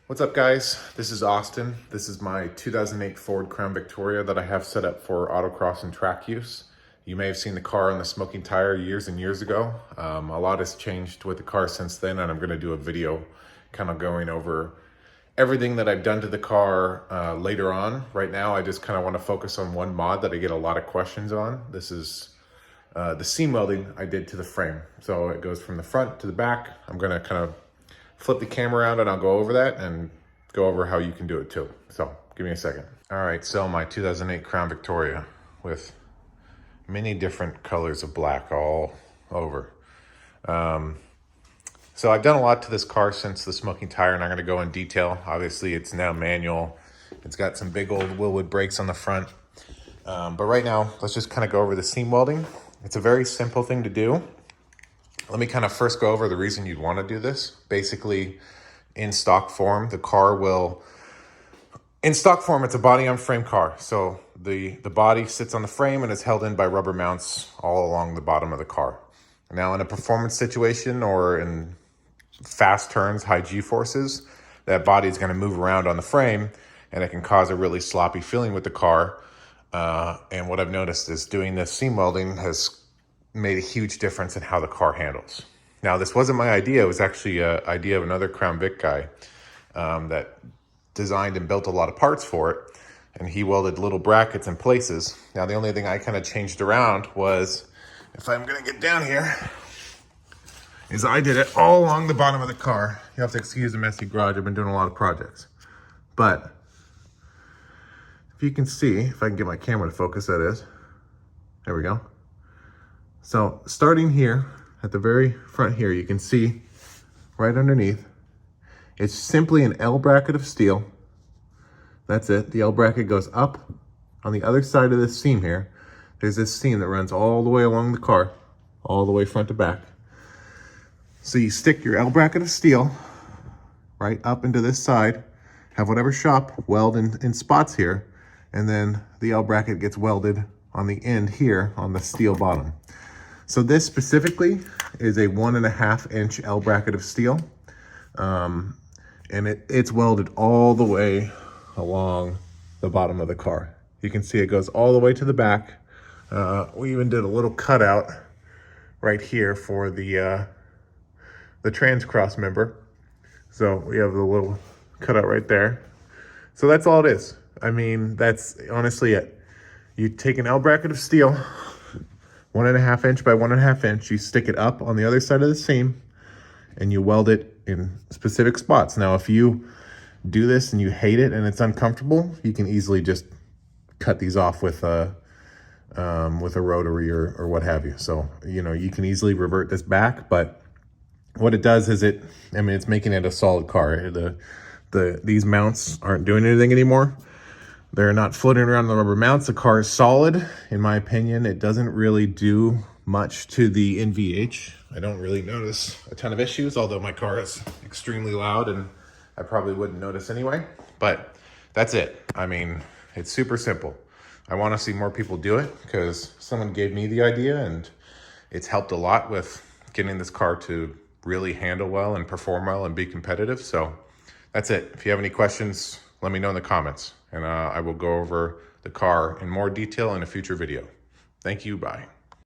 What's up, guys? This is Austin. This is my 2008 Ford Crown Victoria that I have set up for autocross and track use. You may have seen the car on the smoking tire years and years ago. A lot has changed with the car since then, and I'm going to do a video kind of going over everything that I've done to the car later on. Right now, I just kind of want to focus on one mod that I get a lot of questions on. This is the seam welding I did to the frame. So it goes from the front to the back. I'm going to kind of flip the camera around and I'll go over that and go over how you can do it too. So give me a second. All right, so my 2008 Crown Victoria with many different colors of black all over. So I've done a lot to this car since the smoking tire, and I'm gonna go in detail. Obviously it's now manual. It's got some big old Wilwood brakes on the front. But right now, let's just kind of go over the seam welding. It's a very simple thing to do. Let me kind of first go over the reason you'd want to do this. Basically, in stock form, the car will... In stock form, it's a body-on-frame car. So the body sits on the frame and is held in by rubber mounts all along the bottom of the car. Now, in a performance situation or in fast turns, high G-forces, that body is going to move around on the frame, and it can cause a really sloppy feeling with the car. And what I've noticed is doing this seam welding has made a huge difference in how the car handles. Now, this wasn't my idea. It was actually an idea of another Crown Vic guy that designed and built a lot of parts for it. And he welded little brackets in places. Now, the only thing I kind of changed around was, if I'm gonna get down here, is I did it all along the bottom of the car. You have to excuse the messy garage. I've been doing a lot of projects. But if you can see, if I can get my camera to focus, that is. There we go. So starting here at the very front here, you can see right underneath, it's simply an L bracket of steel. That's it. The L bracket goes up on the other side of this seam here. There's this seam that runs all the way along the car, all the way front to back. So you stick your L bracket of steel right up into this side, have whatever shop weld in spots here, and then the L bracket gets welded on the end here on the steel bottom. So this specifically is a 1.5 inch L bracket of steel. And it's welded all the way along the bottom of the car. You can see it goes all the way to the back. We even did a little cutout right here for the trans cross member. So we have the little cutout right there. So that's all it is. I mean, that's honestly it. You take an L bracket of steel, 1.5 inch by 1.5 inch, you stick it up on the other side of the seam and you weld it in specific spots. Now, if you do this and you hate it and it's uncomfortable, you can easily just cut these off with a rotary or what have you. So, you know, you can easily revert this back, but what it does is it's making it a solid car. These mounts aren't doing anything anymore. They're not floating around the rubber mounts. The car is solid. In my opinion, it doesn't really do much to the NVH. I don't really notice a ton of issues, although my car is extremely loud and I probably wouldn't notice anyway. But that's it. I mean, it's super simple. I want to see more people do it because someone gave me the idea and it's helped a lot with getting this car to really handle well and perform well and be competitive. So that's it. If you have any questions, let me know in the comments, and I will go over the car in more detail in a future video. Thank you. Bye.